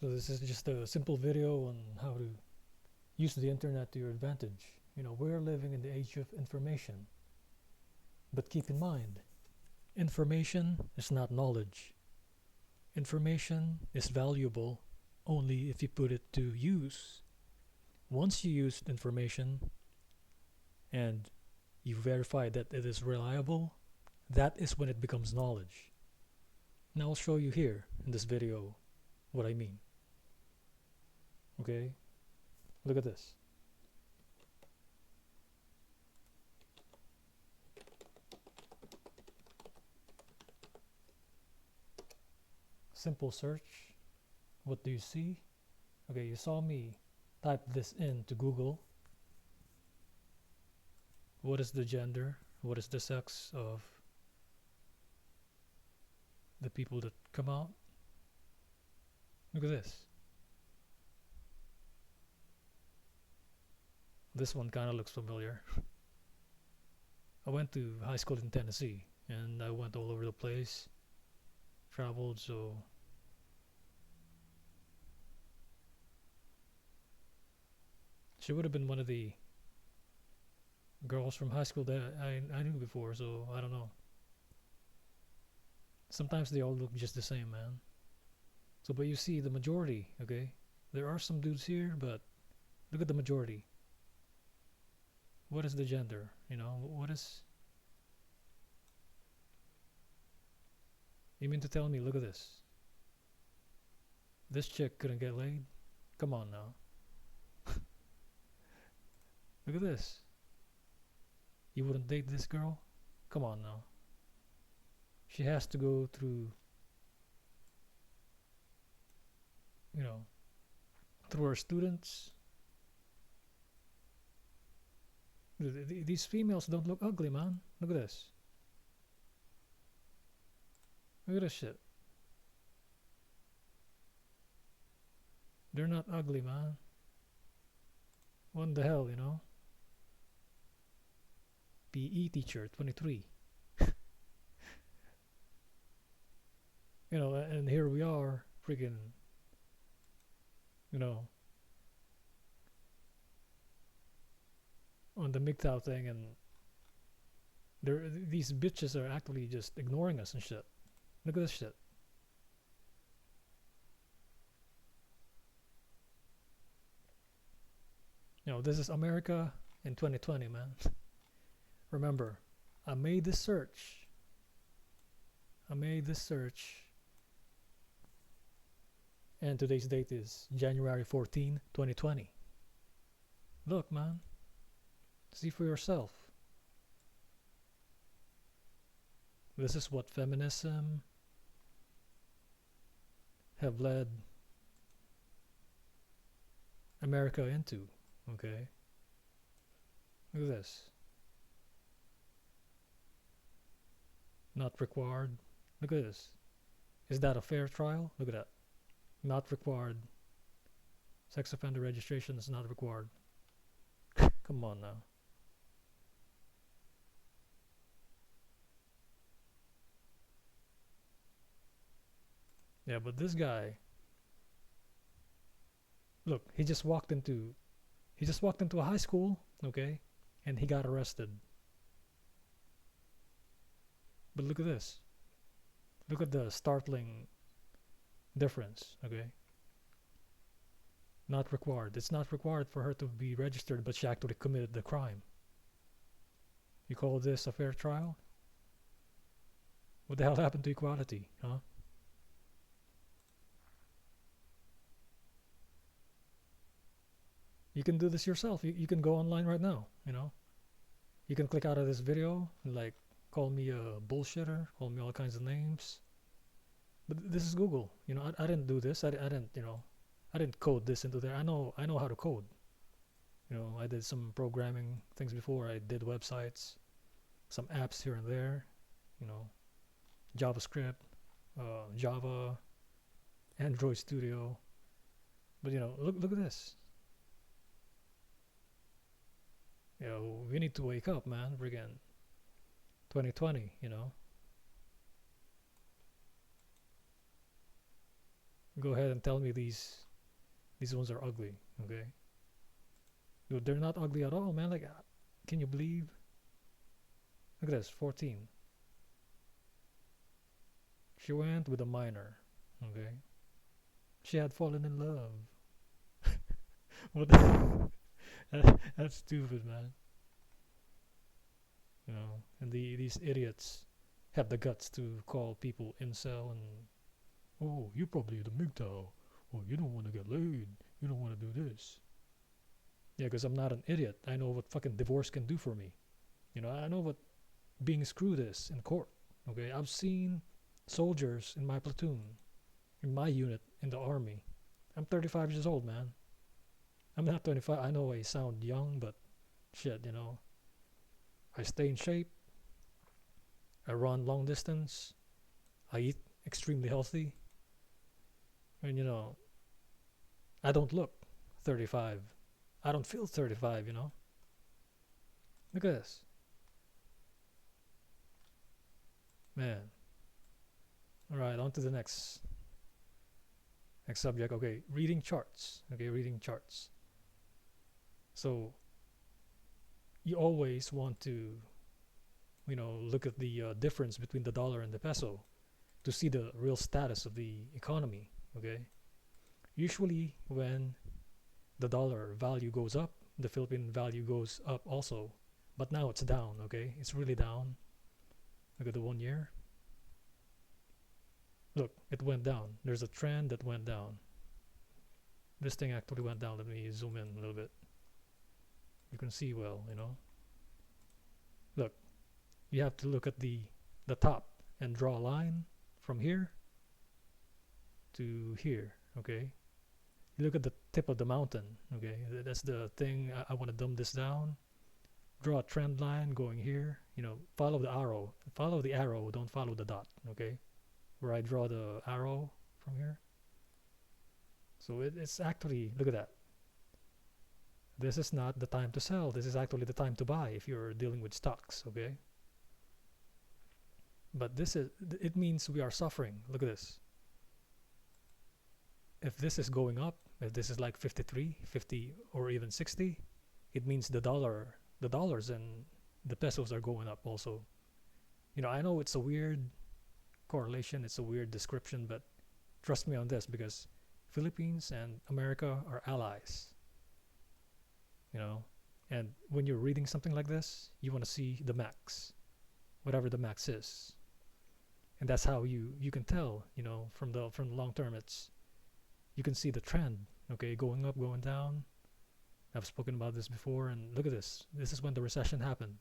So this is just a simple video on how to use the internet to your advantage. We're living in the age of information. But keep in mind, information is not knowledge. Information is valuable only if you put it to use. Once you use information and you verify that it is reliable, that is when it becomes knowledge. Now I'll show you here in this video what I mean. Okay, look at this. Simple search. What do you see? Okay, you saw me type this into Google. What is the gender? What is the sex of the people that come out? Look at this. This one kind of looks familiar. I went to high school in Tennessee and I went all over the place, traveled, so she would have been one of the girls from high school that I knew before, so I don't know. Sometimes they all look just the same, man. So, but you see the majority, okay? There are some dudes here, but look at the majority. What is the gender? What is... You mean to tell me, look at this. This chick couldn't get laid? Come on now. Look at this. You wouldn't date this girl? Come on now. She has to go through, through her students. These females don't look ugly, man. Look at this. Look at this shit. They're not ugly, man. What the hell, PE teacher, 23. And here we are, freaking, on the MGTOW thing, and these bitches are actually just ignoring us and shit. Look at this shit. This is America in 2020, man. Remember, I made this search. And today's date is January 14, 2020. Look, man. See for yourself. This is what feminism have led America into, okay? Look at this. Not required. Look at this. Is that a fair trial? Look at that. Not required. Sex offender registration is not required. Come on now. Yeah, but this guy, look, he just walked into a high school, okay, and he got arrested. But look at this. Look at the startling difference, okay? Not required. It's not required for her to be registered, but she actually committed the crime. You call this a fair trial? What the hell happened to equality, huh? You can do this yourself. You can go online right now, You can click out of this video and like call me a bullshitter, call me all kinds of names. But this is Google. I didn't do this. I didn't, I didn't code this into there. I know how to code. I did some programming things before. I did websites, some apps here and there, JavaScript, Java, Android Studio. But look at this. We need to wake up, man. Friggin' 2020, go ahead and tell me these ones are ugly. Okay, dude, they're not ugly at all, man. Like, can you believe? Look at this, 14. She went with a minor. Okay, she had fallen in love. What? That's stupid, man. You know, and these idiots have the guts to call people incel and, oh, you probably the MGTOW. Oh, you don't want to get laid. You don't want to do this. Yeah, because I'm not an idiot. I know what fucking divorce can do for me. You know, I know what being screwed is in court. Okay, I've seen soldiers in my platoon, in my unit, in the army. I'm 35 years old, man. I'm not 25. I know I sound young, but shit, you know. I stay in shape. I run long distance. I eat extremely healthy. And, you know, I don't look 35. I don't feel 35, you know. Look at this. Man. Alright, on to the next subject. Okay, reading charts. Okay, reading charts. So you always want to, you know, look at the difference between the dollar and the peso to see the real status of the economy. Okay, usually when the dollar value goes up, the Philippine value goes up also, but now it's down. Okay, it's really down. Look at the 1 year. Look, it went down. There's a trend that went down. This thing actually went down. Let me zoom in a little bit. You can see well, you know. Look, you have to look at the top and draw a line from here to here. Okay, you look at the tip of the mountain. Okay, that's the thing. I want to dumb this down. Draw a trend line going here. You know, follow the arrow. Follow the arrow. Don't follow the dot. Okay, where I draw the arrow from here. So it's actually, look at that. This is not the time to sell. This is actually the time to buy if you're dealing with stocks. Okay. But this is, it means we are suffering. Look at this. If this is going up, if this is like 53, 50, or even 60, it means the dollars and the pesos are going up also. You know, I know it's a weird correlation, it's a weird description, but trust me on this, because Philippines and America are allies. You know, and when you're reading something like this, you want to see the max, whatever the max is. And that's how you can tell, you know, from the long term, it's, you can see the trend, okay, going up, going down. I've spoken about this before, and look at this. This is when the recession happened,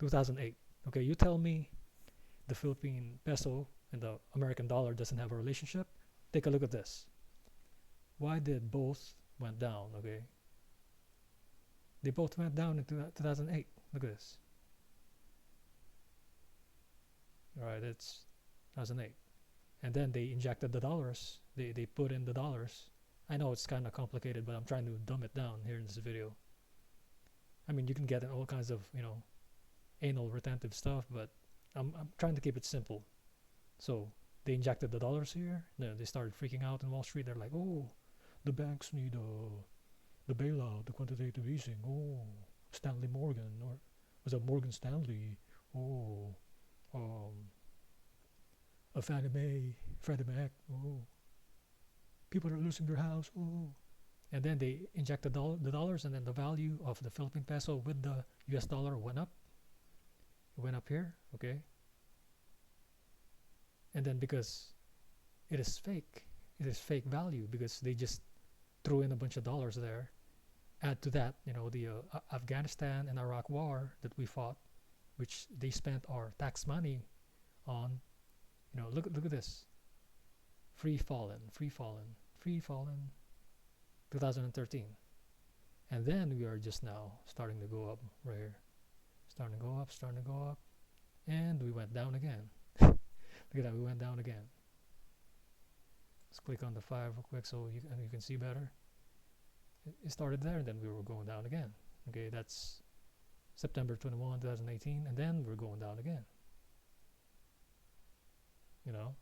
2008. Okay, you tell me the Philippine peso and the American dollar doesn't have a relationship. Take a look at this. Why did both went down? Okay, they both went down in 2008. Look at this. All right, it's 2008. And then they injected the dollars. They put in the dollars. I know it's kind of complicated, but I'm trying to dumb it down here in this video. I mean, you can get in all kinds of, you know, anal retentive stuff, but I'm trying to keep it simple. So they injected the dollars here. Then they started freaking out in Wall Street. They're like, oh, the banks need the bailout, the quantitative easing. Oh, Stanley Morgan, or was it Morgan Stanley? Oh, a Fannie Mae, Freddie Mac. Oh, people are losing their house. Oh, and then they injected the dollars, and then the value of the Philippine peso with the US dollar went up. It went up here, okay. And then because it is fake value, because they just threw in a bunch of dollars there. Add to that, you know, the Afghanistan and Iraq war that we fought, which they spent our tax money on. You know, look at this. Free fallen, 2013. And then we are just now starting to go up right here. Starting to go up, and we went down again. Look at that, we went down again. Let's click on the 5 real quick so you can see better. It started there, and then we were going down again. Okay, that's September 21, 2018, and then we're going down again. You know,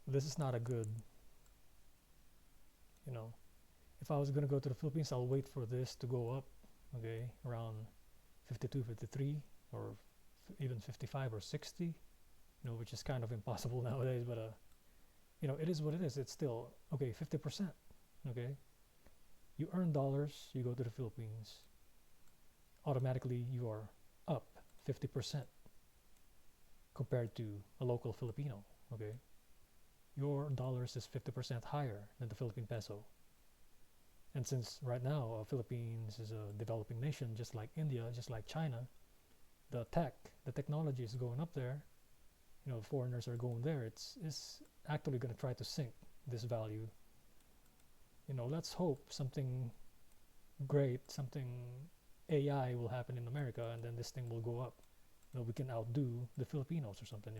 this is not a good, you know, if I was going to go to the Philippines, I'll wait for this to go up, okay, around 52, 53, or even 55 or 60, which is kind of impossible nowadays, but it is what it is. It's still okay. 50%, okay. You earn dollars, you go to the Philippines, automatically you are up 50% compared to a local Filipino, okay. Your dollars is 50% higher than the Philippine peso. And since right now Philippines is a developing nation, just like India, just like China, the technology is going up there. Foreigners are going there. It's actually going to try to sink this value. Let's hope something great, something AI will happen in America, and then this thing will go up. We can outdo the Filipinos or something,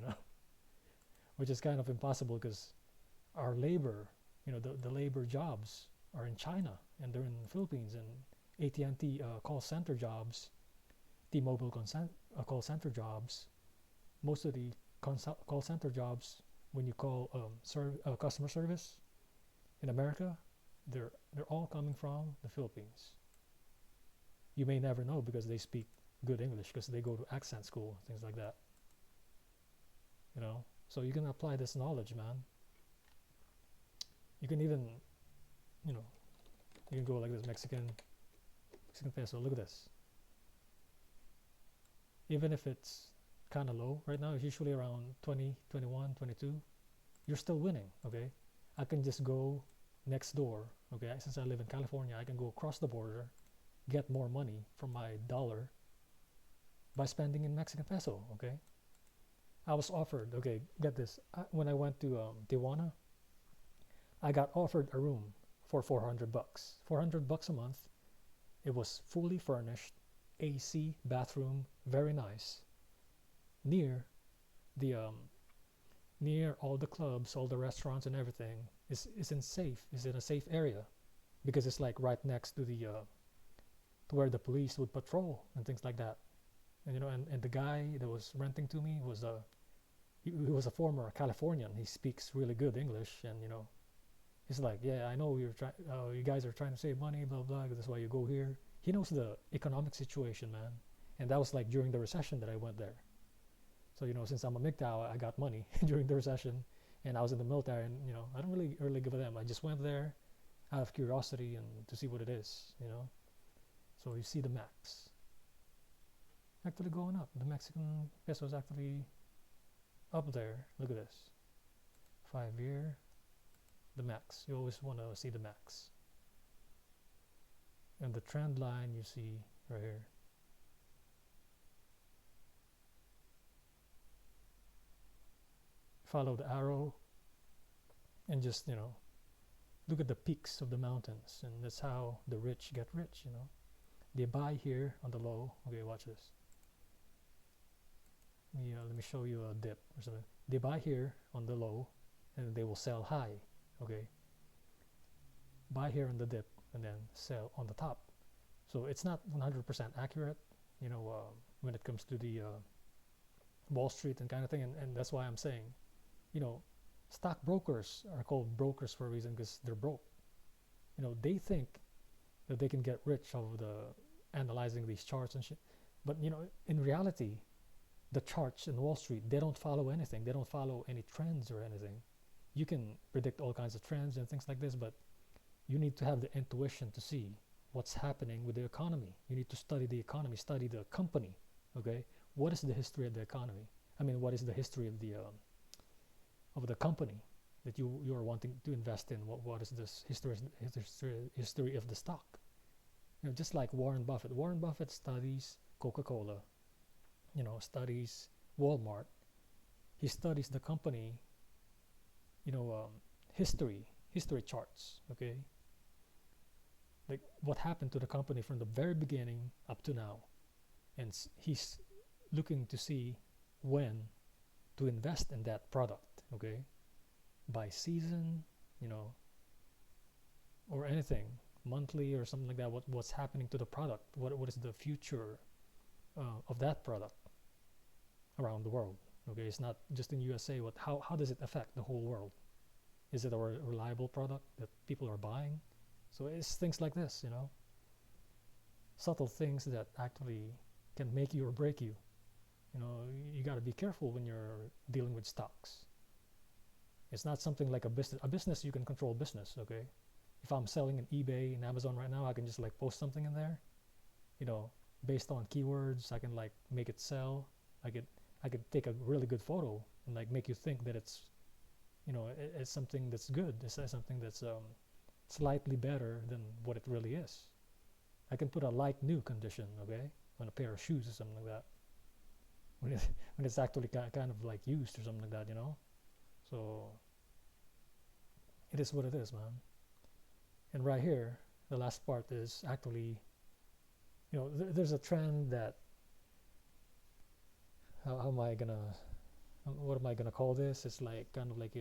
which is kind of impossible because our labor, the labor jobs are in China and they're in the Philippines, and AT&T call center jobs, T-Mobile call center jobs, most of the call center jobs, when you call customer service in America, they're all coming from the Philippines. You may never know because they speak good English because they go to accent school, things like that. So you can apply this knowledge, man. You can even, you can go like this. Mexican peso. Look at this. Even if it's kind of low right now, it's usually around 20, 21, 22. You're still winning, okay? I can just go next door, okay? Since I live in California, I can go across the border, get more money from my dollar by spending in Mexican peso, okay? I was offered, okay, get this. When I went to Tijuana, I got offered a room for $400. $400 a month. It was fully furnished, AC, bathroom, very nice. Near the near all the clubs, all the restaurants, and everything is in a safe area, because it's like right next to the to where the police would patrol and things like that. And and the guy that was renting to me was he was a former Californian. He speaks really good English, and he's like, yeah, I know you guys are trying to save money, blah blah. That's why you go here. He knows the economic situation, man. And that was like during the recession that I went there. So since I'm a MGTOW, I got money during the recession, and I was in the military, and I don't really give a damn. I just went there out of curiosity and to see what it is, So you see the max actually going up. The Mexican peso is actually up there. Look at this. 5-year, the max. You always want to see the max. And the trend line you see right here. Follow the arrow and just look at the peaks of the mountains, and that's how the rich get rich. They buy here on the low. Okay, watch this. Let me show you a dip or something. They buy here on the low and they will sell high. Okay, buy here on the dip and then sell on the top. So it's not 100% accurate, when it comes to the Wall Street and kind of thing, and that's why I'm saying, stock brokers are called brokers for a reason, because they're broke. They think that they can get rich over the analyzing these charts and shit, but in reality, the charts in Wall Street, they don't follow anything. They don't follow any trends or anything. You can predict all kinds of trends and things like this, but you need to have the intuition to see what's happening with the economy. You need to study the economy, study the company. Okay, what is the history of the economy? I mean, what is the history of the company that you are wanting to invest in? What is this history of the stock? Just like Warren Buffett. Warren Buffett studies Coca-Cola. Studies Walmart. He studies the company. History charts. Okay. Like what happened to the company from the very beginning up to now, and he's looking to see when to invest in that product, okay, by season, or anything, monthly or something like that. What's happening to the product? What is the future of that product around the world? Okay, it's not just in USA. How does it affect the whole world? Is it a reliable product that people are buying? So it's things like this, subtle things that actually can make you or break you. You got to be careful when you're dealing with stocks. It's not something like a business. A business, you can control business, okay? If I'm selling in eBay and Amazon right now, I can just like post something in there, you know, based on keywords. I can like make it sell. I could take a really good photo and like make you think that it's something that's good. It's something that's slightly better than what it really is. I can put a like new condition, okay, on a pair of shoes or something like that, when it, when it's actually kind of like used or something like that. So it is what it is, man. And right here, the last part is actually, there's a trend that, how am I gonna, what am I gonna call this? It's like kind of like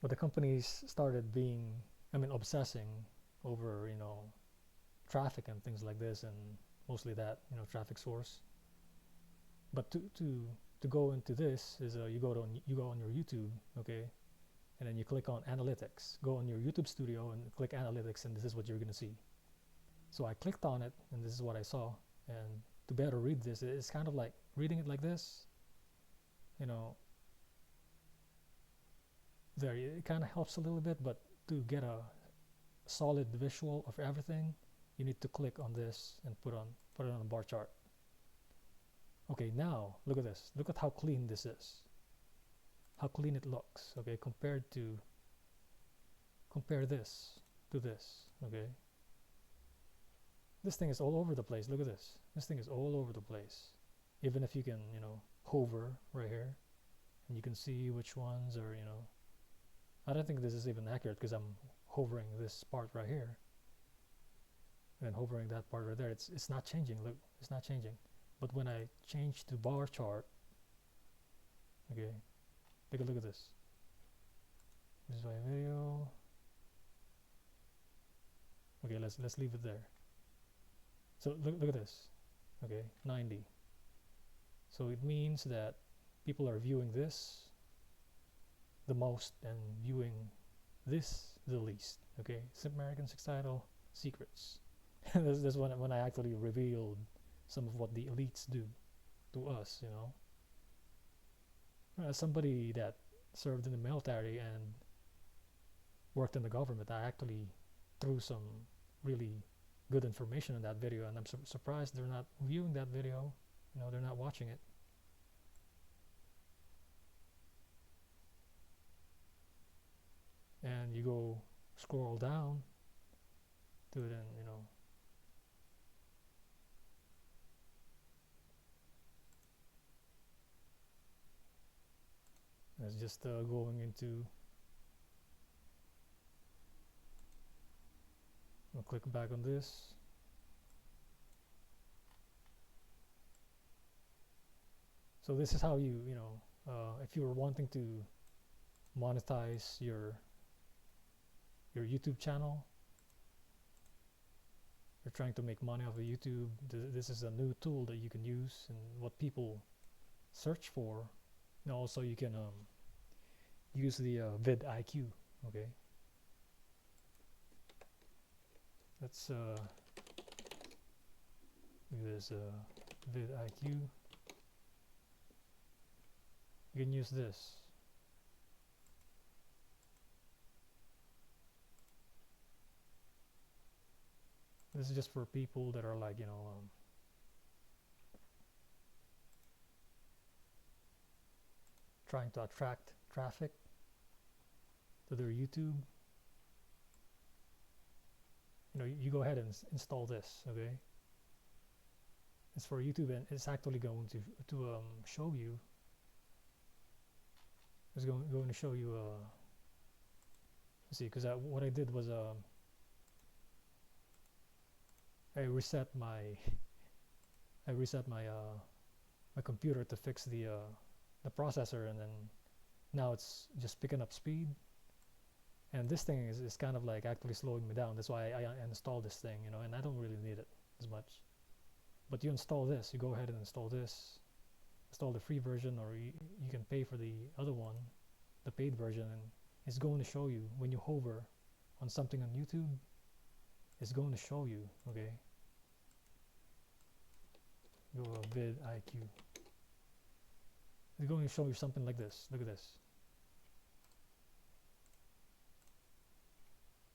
but the companies started being, obsessing over, traffic and things like this, and mostly that, traffic source. But to go into this is you go on your YouTube, okay, and then you click on analytics. Go on your YouTube studio and click analytics, and this is what you're gonna see. So I clicked on it, and this is what I saw. And to better read this, it's kind of like reading it like this, there it kind of helps a little bit, but to get a solid visual of everything, you need to click on this and put it on a bar chart. Okay, now look at this. Look at how clean this is. How clean it looks. Okay, compare this to this. Okay, this thing is all over the place. Look at this. This thing is all over the place. Even if you can, hover right here, and you can see which ones are, I don't think this is even accurate because I'm hovering this part right here and hovering that part right there. It's not changing. Look, it's not changing. But when I change to bar chart, okay, take a look at this. This is my video. Okay, let's leave it there. So look at this. Okay, 90. So it means that people are viewing this the most and viewing this the least. Okay, American Sex Title Secrets. This when I actually revealed some of what the elites do to us. As somebody that served in the military and worked in the government, I actually threw some really good information in that video, and I'm surprised they're not viewing that video. They're not watching it. And you go scroll down to it, and it's just going into, I'll click back on this. So this is how if you were wanting to monetize your YouTube channel, you're trying to make money off of YouTube, this is a new tool that you can use, and what people search for. Also you can use the vidIQ. Okay, let's do this vidIQ. You can use this. This is just for people that are like, trying to attract traffic to their YouTube. You go ahead and install this, okay? It's for YouTube, and it's actually going to show you. It's going to show you. Let's see, because what I did was I reset my my computer to fix the processor, and then now it's just picking up speed. And this thing is kind of like actually slowing me down. That's why I installed this thing, and I don't really need it as much. But you install this, you go ahead and install this, install the free version, or you can pay for the other one, the paid version, and it's going to show you when you hover on something on YouTube. It's going to show you, okay? Go vidIQ. It's going to show you something like this. Look at this.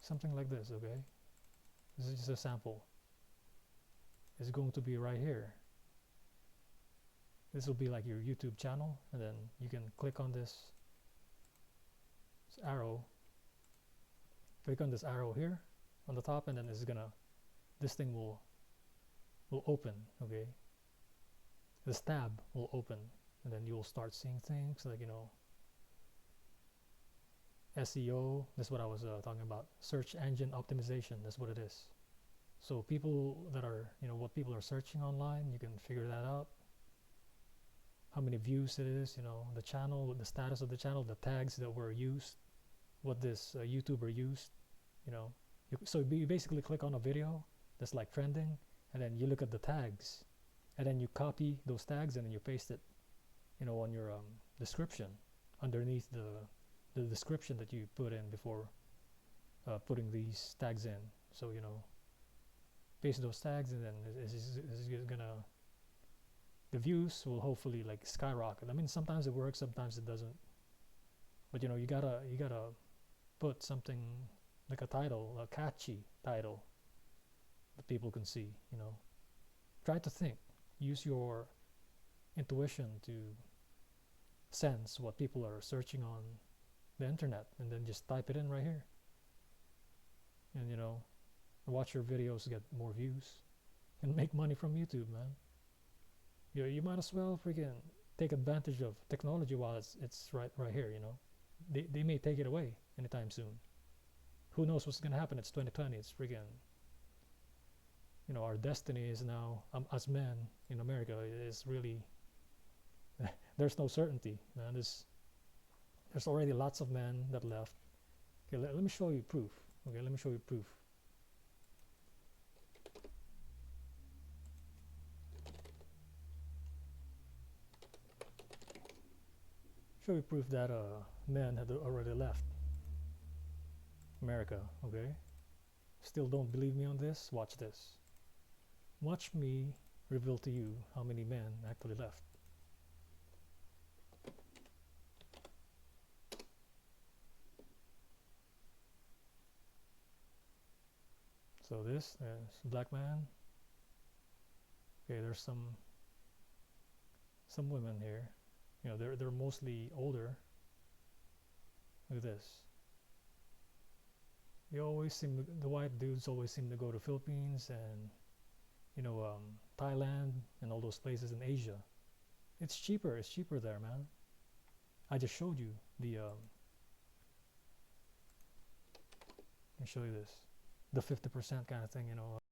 Something like this, okay? This is just a sample. It's going to be right here. This will be like your YouTube channel, and then you can click on this arrow. Click on this arrow here on the top, and then this thing will open, okay? This tab will open, and then you'll start seeing things like, you know, SEO. That's what I was talking about. Search engine optimization. That's what it is. So people that are, you know, what people are searching online, you can figure that out. How many views it is, you know, the channel, the status of the channel, the tags that were used, what this YouTuber used, you know. So you basically click on a video that's like trending, and then you look at the tags, and then you copy those tags, and then you paste it, you know, on your description underneath the description that you put in before putting these tags in. So, you know, paste those tags, and then it's gonna, the views will hopefully like skyrocket. I mean, sometimes it works, sometimes it doesn't. But you know, you gotta put something like a title, a catchy title that people can see. You know, try to think, use your intuition to sense what people are searching on the internet, and then just type it in right here. And you know, watch your videos get more views and make money from YouTube, man. You might as well freaking take advantage of technology while it's right here, you know. They may take it away anytime soon. Who knows what's gonna happen? It's 2020. It's freaking, you know, our destiny is now, as men in America, is really there's no certainty, man. There's already lots of men that left. Okay, let me show you proof. Okay, let me show you proof. Show you proof that men had already left America, okay? Still don't believe me on this? Watch this. Watch me reveal to you how many men actually left. So this is black man. Okay, there's some women here. You know, they're mostly older. Look at this. They always seem, the white dudes always seem to go to Philippines and, you know, Thailand and all those places in Asia. It's cheaper there, man. I just showed you the let me show you this, the 50% kind of thing, you know.